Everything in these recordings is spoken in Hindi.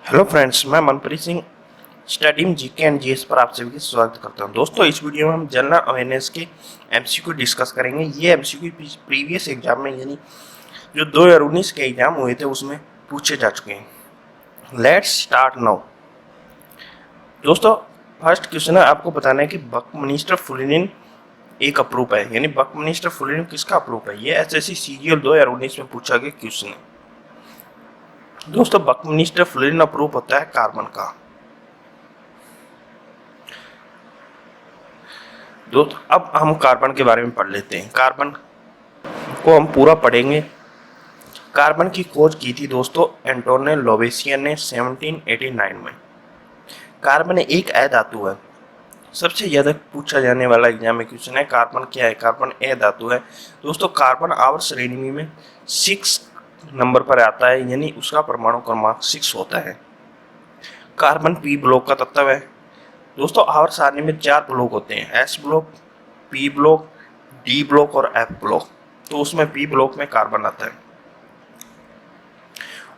हेलो फ्रेंड्स, मैं मनप्रीत सिंह स्टडीम जीके एंड जीएस पर आप सभी का स्वागत करता हूं। दोस्तों, इस वीडियो में हम जनरल अवेयरनेस के एमसीक्यू डिस्कस करेंगे। ये एमसीक्यू प्रीवियस एग्जाम में यानी जो 2019 के एग्जाम हुए थे उसमें पूछे जा चुके हैं। Let's start now. दोस्तों, फर्स्ट क्वेश्चन है, आपको बताना है कि बकमिस्टर फुलिन एक अप्रूव है, यानी बकमिस्टर फुलिन किसका अप्रूव है। ये एसएससी सीजीएल 2019 में पूछा गया क्वेश्चन है। दोस्तों, बकमिस्टर फुलिन अप्रूव होता है कार्बन का। दोस्तों, अब हम कार्बन के बारे में पढ़ लेते हैं। कार्बन को हम पूरा पढ़ेंगे। कार्बन की खोज की थी दोस्तों एंटोनियो लावोसियर ने 1789 में। कार्बन एक अधातु है। सबसे ज़्यादा पूछा जाने वाला एग्जाम में क्वेश्चन है, कार्बन क्या है। कार्बन अधातु है। दोस्तों, कार्बन आवर्त श्रेणी में 6 नंबर पर आता है, यानी उसका परमाणु क्रमांक 6 होता है। कार्बन पी ब्लॉक का तत्व है। दोस्तों, आवर्त सारणी में 4 ब्लॉक होते हैं, S block, P block, D block और एफ ब्लॉक। तो उसमें पी ब्लॉक में कार्बन आता है।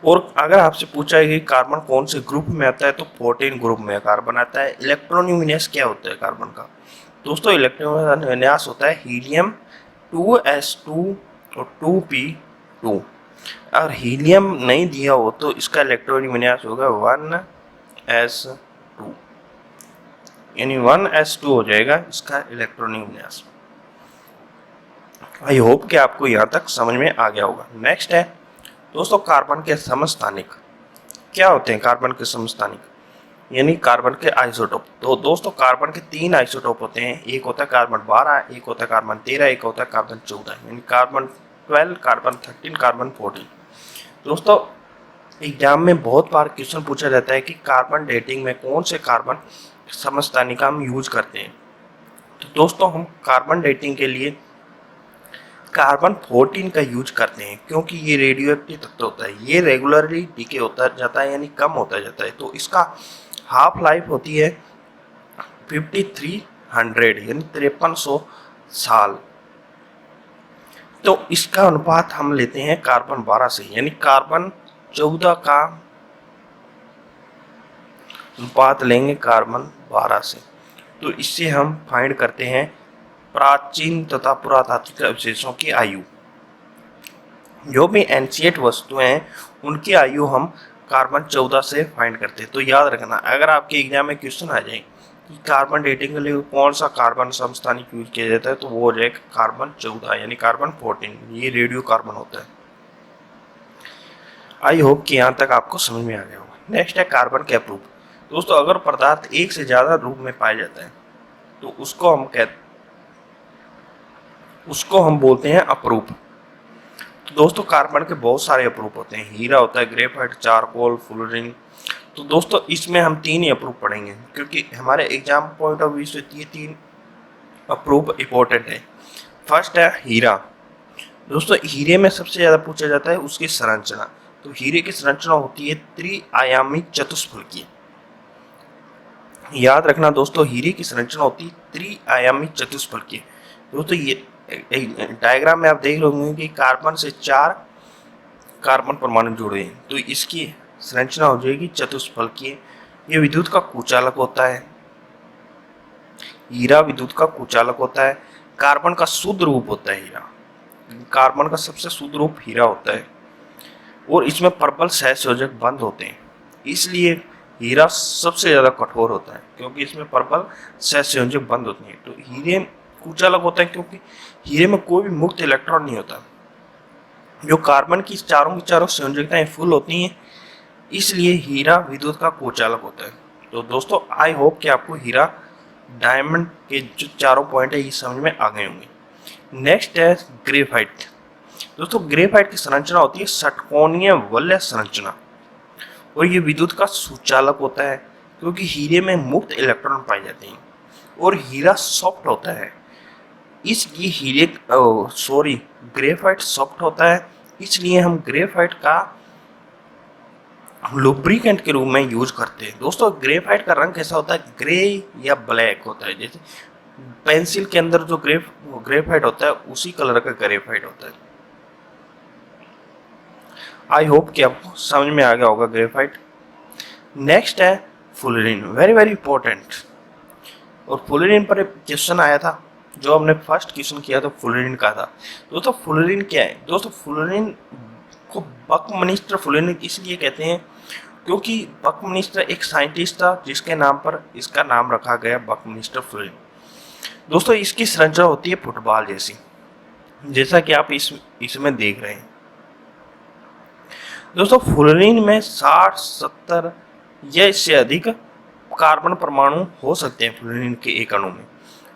और अगर आपसे पूछा है कि कार्बन कौन से ग्रुप में आता है, तो 14 ग्रुप में कार्बन आता है। इलेक्ट्रॉनिक विन्यास क्या होता है कार्बन का। दोस्तों, इलेक्ट्रॉनिक विन्यास होता है हीलियम 2s2 और 2p2। अगर हीलियम नहीं दिया हो तो इसका इलेक्ट्रॉनिक विन्यास होगा 1s2, यानी 1s2 हो जाएगा इसका इलेक्ट्रॉनिक विन्यास। आई होप कि आपको यहाँ तक समझ में आ गया होगा। नेक्स्ट है दोस्तों, कार्बन के समस्थानिक क्या होते हैं। कार्बन के समस्थानिक यानी कार्बन के आइसोटोप। तो दोस्तों, कार्बन के 3 आइसोटोप होते हैं। एक होता है कार्बन 12, एक होता है कार्बन 13, एक होता है कार्बन 14, यानी कार्बन 12, कार्बन 13, कार्बन 14। दोस्तों, एग्जाम में बहुत बार क्वेश्चन पूछा जाता है कि कार्बन डेटिंग में कौन से कार्बन समस्थानिक हम यूज करते हैं। तो दोस्तों, हम कार्बन डेटिंग के लिए कार्बन 14 का यूज करते हैं, क्योंकि ये रेडियो एक्टिव तत्व होता है। ये रेगुलरली डीके होता जाता है, यानी कम होता जाता है। तो इसका हाफ लाइफ होती है 5300, यानी 5300 साल। तो इसका अनुपात हम लेते हैं कार्बन 12 से, यानी कार्बन 14 का अनुपात लेंगे कार्बन 12 से। तो इससे हम फाइंड करते हैं प्राचीन तथा पुरातात्विक अवशेषों की आयु। जो भी एंशिएंट वस्तुएं हैं उनकी आयु हम कार्बन 14 से फाइंड करते हैं। तो याद रखना, अगर आपके एग्जाम में क्वेश्चन आ जाए कि कार्बन डेटिंग के लिए कौन सा कार्बन समस्थानिक यूज किया जाता है, तो वो हो जाएगा कार्बन 14, यानी कार्बन 14। ये रेडियो कार्बन होता है। आई होप कि यहाँ तक आपको समझ में आ गया होगा। नेक्स्ट है कार्बन के अप्रूप। दोस्तों, अगर पदार्थ एक से ज्यादा रूप में पाया जाता है तो उसको हम बोलते हैं अप्रूप। तो दोस्तों, कार्बन के बहुत सारे अप्रूप होते हैं। हीरा होता है, ग्रेफाइट, चारकोल, फ्लोरीन। तो दोस्तों, इसमें हम 3 ही अप्रूप पढ़ेंगे, क्योंकि हमारे एग्जाम पॉइंट ऑफ व्यू से ये 3 अप्रूप इंपॉर्टेंट है। फर्स्ट है हीरा। दोस्तों, हीरे में सबसे ज्यादा पूछा जाता है उसकी संरचना। तो हीरे की संरचना होती है त्रिआयामी चतुष्फलकीय। याद रखना दोस्तों, हीरे की संरचना होती है त्रिआयामी चतुष्फलकीय। दोस्तों, ये डायग्राम में आप देख रहे होंगे कि कार्बन से 4 कार्बन परमाणु जुड़े हैं, तो इसकी संरचना हो जाएगी चतुष्फलकीय। ये विद्युत का कुचालक होता है। हीरा विद्युत का कुचालक होता है। कार्बन का शुद्ध रूप होता है हीरा। कार्बन का सबसे शुद्ध रूप हीरा होता है, और इसमें प्रबल सहसंयोजक बंध होते हैं। इसलिए हीरा सबसे ज्यादा कठोर होता है, क्योंकि इसमें प्रबल सहसंयोजक बंध होते हैं। तो हीरे कुचालक होता है, क्योंकि हीरे में कोई भी मुक्त इलेक्ट्रॉन नहीं होता। जो कार्बन की चारों संयोजकताएं फुल होती हैं, इसलिए हीरा विद्युत का कुचालक होता है। तो दोस्तों, आई होप कि आपको हीरा डायमंड के जो चारों पॉइंट है ये समझ में आ गए होंगे। नेक्स्ट है ग्रेफाइट। दोस्तों, ग्रेफाइट की संरचना होती है षटकोणीय वलय संरचना, और ये विद्युत का सुचालक होता है, क्योंकि हीरे में मुक्त इलेक्ट्रॉन पाए जाते हैं, और हीरा सॉफ्ट होता है। इसलिए ग्रेफाइट सॉफ्ट होता है, इसलिए हम ग्रेफाइट का लुब्रिकेंट के रूप में यूज करते हैं। दोस्तों, ग्रेफाइट का रंग कैसा होता है, ग्रे या ब्लैक होता है। जैसे पेंसिल के अंदर जो ग्रेफाइट होता है उसी कलर का ग्रेफाइट होता है। आई होप कि आपको समझ में आ गया होगा ग्रेफाइट। नेक्स्ट है फुलरिन, वेरी वेरी इंपॉर्टेंट। और फुलरिन पर एक क्वेश्चन आया था, जो हमने फर्स्ट क्वेश्चन किया तो फुलरिन का था। दोस्तों फुलरिन क्या है? दोस्तों फुलरिन को बकमिंस्टर फुलरिन इसलिए कहते हैं क्योंकि बकमिंस्टर एक साइंटिस्ट था जिसके नाम पर इसका नाम रखा गया बकमिंस्टर फुलरिन। दोस्तों इसकी संरचना होती है फुटबॉल जैसी, जैसा कि आप इसमें देख रहे हैं। दोस्तों फुलरिन में 60, 70 या इससे अधिक कार्बन परमाणु हो सकते हैं फ्लोरीन के एक अणु में।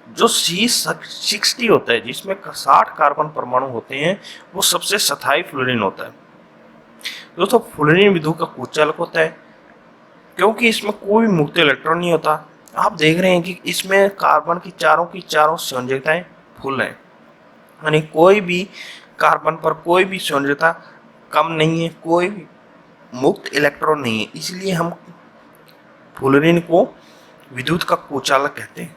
जो C60 होता है, जिसमें 60 कार्बन परमाणु होते हैं, वो सबसे स्थायी फ्लोरीन होता है। दोस्तों फ्लोरीन विद्युत का कुचालक होता है क्योंकि इसमें कोई मुक्त इलेक्ट्रॉन नहीं होता। आप देख रहे हैं कि इसमें कार्बन की चारों संयोजकताएं फुल हैं, यानी कोई भी कार्बन पर कोई भी संयोजकता कम नहीं है, कोई भी मुक्त इलेक्ट्रॉन नहीं है, इसलिए हम फ्लोरीन को विद्युत का कुचालक कहते हैं।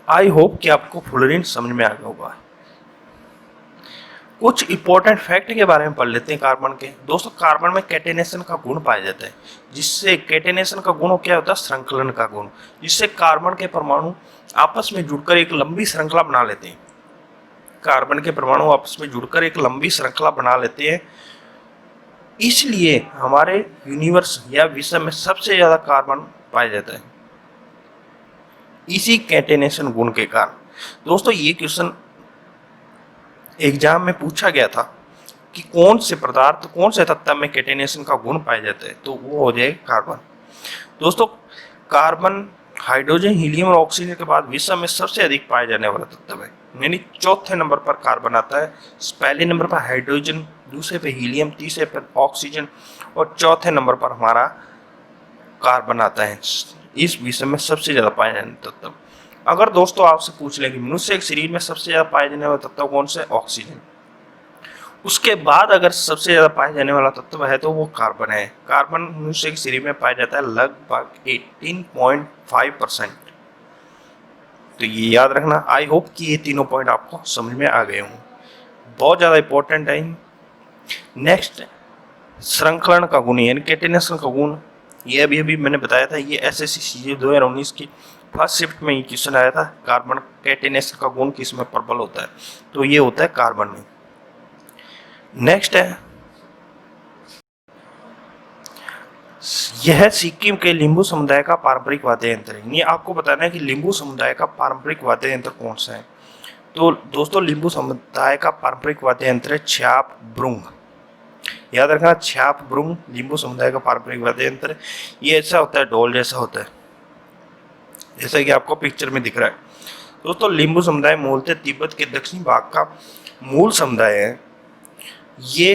आई होप कि आपको फ्लोरीन समझ में आ गया होगा। कुछ इंपॉर्टेंट फैक्ट के बारे में पढ़ लेते हैं कार्बन के। दोस्तों कार्बन में कैटेनेशन का गुण पाया जाता है, जिससे कैटेनेशन का गुण क्या होता है? श्रृंखलन का गुण, जिससे कार्बन के परमाणु आपस में जुड़कर एक लंबी श्रृंखला बना लेते हैं। कार्बन के परमाणु आपस में जुड़कर एक लंबी श्रृंखला बना लेते हैं, इसलिए हमारे यूनिवर्स या विश्व में सबसे ज्यादा कार्बन पाया जाता है इसी कैटेनेशन गुण के कारण। दोस्तों ये क्वेश्चन एग्जाम में पूछा गया था कि कौन से पदार्थ, कौन से तत्व में कैटेनेशन का गुण पाया जाता है, तो वो हो जाएगा कार्बन। दोस्तों कार्बन, हाइड्रोजन, हीलियम और ऑक्सीजन के बाद विश्व में सबसे अधिक पाया जाने वाला तत्व है, यानी चौथे नंबर पर कार्बन आता है। पहले नंबर पर हाइड्रोजन, दूसरे पे हीलियम, तीसरे पर ऑक्सीजन और चौथे नंबर पर हमारा कार्बन आता है, इस विश्व में सबसे ज्यादा पाए जाने तत्व। अगर दोस्तों आपसे पूछ लें कि मनुष्य के शरीर में सबसे ज्यादा पाए जाने वाला तत्व कौन सा है? ऑक्सीजन। उसके बाद अगर सबसे ज्यादा पाए जाने वाला तत्व है तो वो कार्बन है। कार्बन मनुष्य के शरीर में पाया जाता है लगभग 18.5%। तो ये याद रखना। आई होप कि ये तीनों पॉइंट आपको समझ में आ गए हों, बहुत ज्यादा इंपॉर्टेंट है। नेक्स्ट श्रृंखलन का गुण यानी कैटेनेशन का गुण, ये अभी मैंने बताया था, ये SSC 2019 की फर्स्ट शिफ्ट में ये क्वेश्चन आया था। कार्बन कैटेनेशन का गुण किसमें प्रबल होता है? तो ये होता है कार्बन में। नेक्स्ट है, यह सिक्किम के लिंबू समुदाय का पारंपरिक वाद्य यंत्र है। ये आपको बताना है कि लिंबू समुदाय का पारंपरिक वाद्य यंत्र कौन सा है। तो दोस्तों लिंबू समुदाय का पारंपरिक वाद्य यंत्र है छ्याप ब्रुंग। याद रखना, छ्याप ब्रुंग लिंबू समुदाय का पारंपरिक वाद्य यंत्र। ये ऐसा होता है, ढोल जैसा होता है, जैसा कि आपको पिक्चर में दिख रहा है। दोस्तों लिंबू समुदाय मूलतः तिब्बत के दक्षिणी भाग का मूल समुदाय है। ये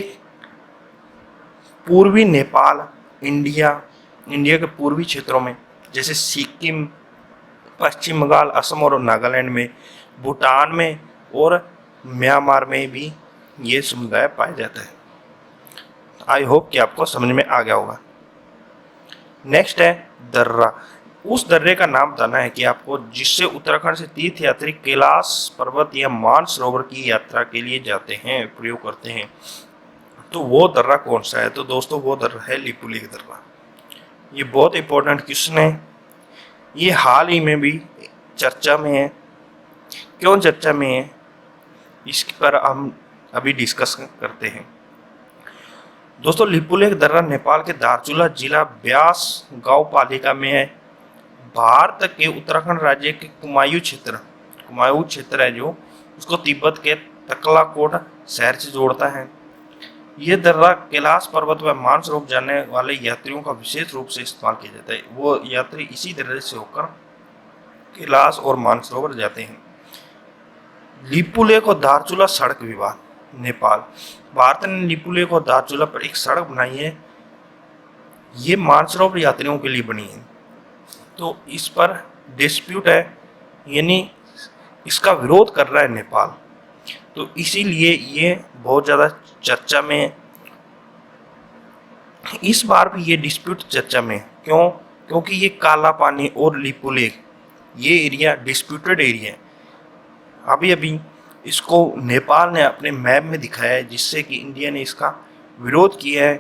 पूर्वी नेपाल, इंडिया के पूर्वी क्षेत्रों में जैसे सिक्किम, पश्चिम बंगाल, असम और नागालैंड में, भूटान में और म्यांमार में भी ये समुदाय पाया जाता है। आई होप कि आपको समझ में आ गया होगा। नेक्स्ट है दर्रा। उस दर्रे का नाम बताना है कि आपको, जिससे उत्तराखंड से तीर्थ यात्री कैलाश पर्वत या मानसरोवर की यात्रा के लिए जाते हैं, प्रयोग करते हैं। तो वो दर्रा कौन सा है? तो दोस्तों वो दर्रा है लिपुलेख दर्रा। ये बहुत इंपॉर्टेंट क्वेश्चन है, ये हाल ही में भी चर्चा में है। क्यों चर्चा में है, इस पर हम अभी डिस्कस करते हैं। दोस्तों लिपुलेख दर्रा नेपाल के दार्चुला जिला ब्यास गांव पालिका में है। भारत के उत्तराखंड राज्य के कुमायूं क्षेत्र है जो उसको तिब्बत के तकलाकोट शहर से जोड़ता है। यह दर्रा कैलाश पर्वत व मानसरोवर जाने वाले यात्रियों का विशेष रूप से इस्तेमाल किया जाता है। वो यात्री इसी दर्रे से होकर कैलाश और मानसरोवर जाते हैं। लिपुलेख और दार्चुला सड़क विवाद, नेपाल। भारत ने लिपुलेख और दार्चुला पर एक सड़क बनाई है, ये मानसरोवर यात्रियों के लिए बनी है। तो इस पर डिस्प्यूट है, यानी इसका विरोध कर रहा है नेपाल, तो इसीलिए ये बहुत ज़्यादा चर्चा में है। इस बार भी ये डिस्प्यूट चर्चा में है। क्यों? क्योंकि ये काला पानी और लिपुलेख ये एरिया डिस्प्यूटेड एरिया है। अभी इसको नेपाल ने अपने मैप में दिखाया है, जिससे कि इंडिया ने इसका विरोध किया है।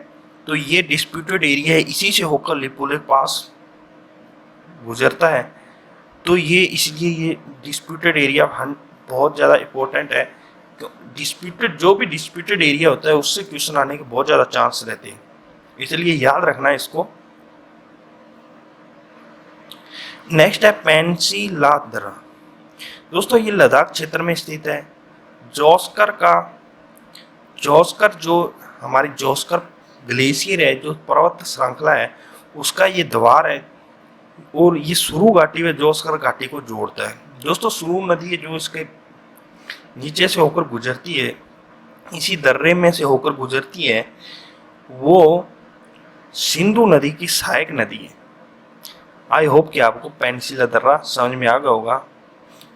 तो ये डिस्प्यूटेड एरिया है, इसी से होकर लिपुलेख पास गुजरता है। तो ये इसलिए ये डिस्प्यूटेड एरिया बहुत ज़्यादा इम्पोर्टेंट है। डिस्प्यूटेड जो भी डिस्प्यूटेड एरिया होता है उससे क्वेश्चन आने के बहुत ज़्यादा चांस रहते हैं, इसलिए याद रखना है इसको। नेक्स्ट है पेंसी ला दर्रा। दोस्तों ये लद्दाख क्षेत्र में स्थित है। जोस्कर जो हमारी जोस्कर ग्लेशियर है, जो पर्वत श्रृंखला है, उसका ये द्वार है और ये सुरु घाटी में जोस्कर घाटी को जोड़ता है। दोस्तों सुरु नदी है जो इसके नीचे से होकर गुजरती है, इसी दर्रे में से होकर गुजरती है, वो सिंधु नदी की सहायक नदी है। आई होप कि आपको पेंसिला दर्रा समझ में आ गया होगा।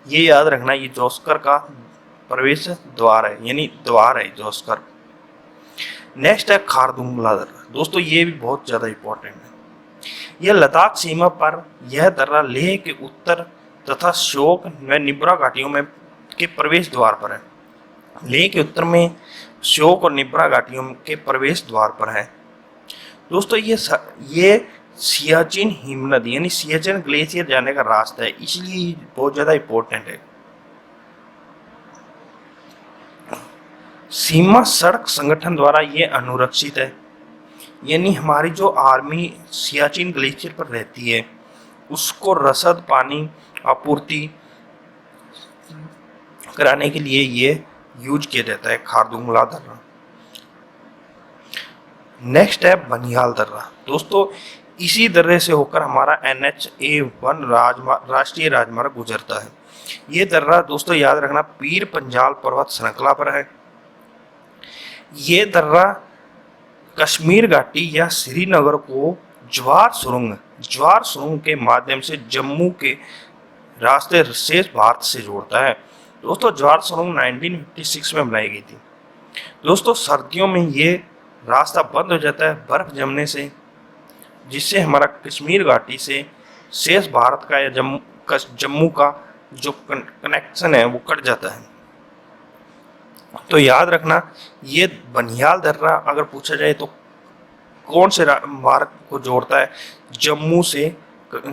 ये याद रखना, ये जोस्कर का प्रवेश द्वार है, यानी द्वार है जोस्कर। नेक्स्ट है खारदुंगला दर्रा। दोस्तों ये भी बहुत ज़्यादा इम्पोर्टेंट है। यह लद्दाख सीमा पर यह दर्रा लेह के उत्तर तथा श्योक व निब्रा घाटियों में के प्रवेश द्वार पर है। लेह के उत्तर में श्योक और निब्रा घाटियों के प्रवेश द्वार पर है। दोस्तों ये सियाचिन हिमनदी यानी सियाचिन ग्लेशियर जाने का रास्ता है, इसलिए बहुत ज़्यादा इम्पोर्टेंट है। सीमा सड़क संगठन द्वारा ये अनुरक्षित है, यानी हमारी जो आर्मी सियाचिन ग्लेशियर पर रहती है उसको रसद पानी आपूर्ति कराने के लिए ये यूज किया जाता है खारदुंगला दर्रा। नेक्स्ट है बनिहाल दर्रा। दोस्तों इसी दर्रे से होकर हमारा NH-A1 राष्ट्रीय राजमार्ग गुजरता है। ये दर्रा दोस्तों याद रखना पीर पंजाल पर्वत श्रृंखला पर है। ये दर्रा कश्मीर घाटी या श्रीनगर को ज्वार सुरंग के माध्यम से जम्मू के रास्ते शेष भारत से जोड़ता है। दोस्तों ज्वार सुरंग 1956 में बनाई गई थी। दोस्तों सर्दियों में ये रास्ता बंद हो जाता है बर्फ जमने से, जिससे हमारा कश्मीर घाटी से शेष भारत का या जम्मू का जो कनेक्शन है वो कट जाता है। तो याद रखना, ये बनिहाल दर्रा अगर पूछा जाए तो कौन से मार्ग को जोड़ता है, जम्मू से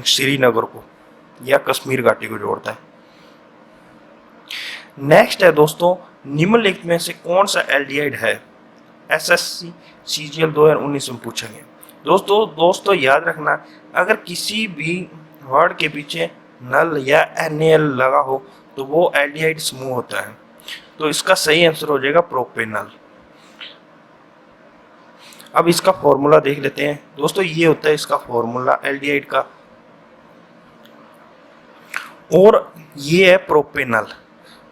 श्रीनगर को या कश्मीर घाटी को जोड़ता है। नेक्स्ट है दोस्तों निम्नलिखित में से कौन सा एल्डिहाइड है, SSC CGL 2019 में पूछा गया। दोस्तों याद रखना, अगर किसी भी वर्ड के पीछे नल या NaL लगा हो तो वो एल्डिहाइड समूह होता है। तो इसका सही आंसर हो जाएगा प्रोपेनल। अब इसका फॉर्मूला देख लेते हैं। दोस्तों ये होता है इसका फॉर्मूला एल्डिहाइड का, और ये है प्रोपेनल।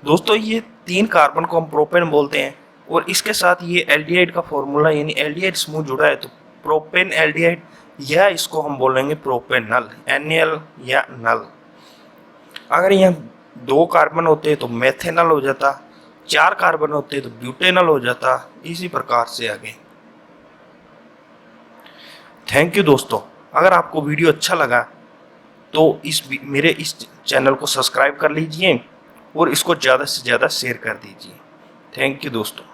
दोस्तों ये 3 कार्बन को हम प्रोपेन बोलते हैं, और इसके साथ ये एल्डिहाइड का फॉर्मूला यानी एल्डिहाइड समूह जुड़ा है, तो प्रोपेन एल्डिहाइड, या इसको हम बोलेंगे प्रोपेनल, NaL या नल। अगर यहाँ 2 कार्बन होते तो मेथेनल हो जाता, 4 कार्बन होते तो ब्यूटेनल हो जाता, इसी प्रकार से आगे। थैंक यू दोस्तों। अगर आपको वीडियो अच्छा लगा तो मेरे इस चैनल को सब्सक्राइब कर लीजिए और इसको ज़्यादा से ज़्यादा शेयर कर दीजिए। थैंक यू दोस्तों।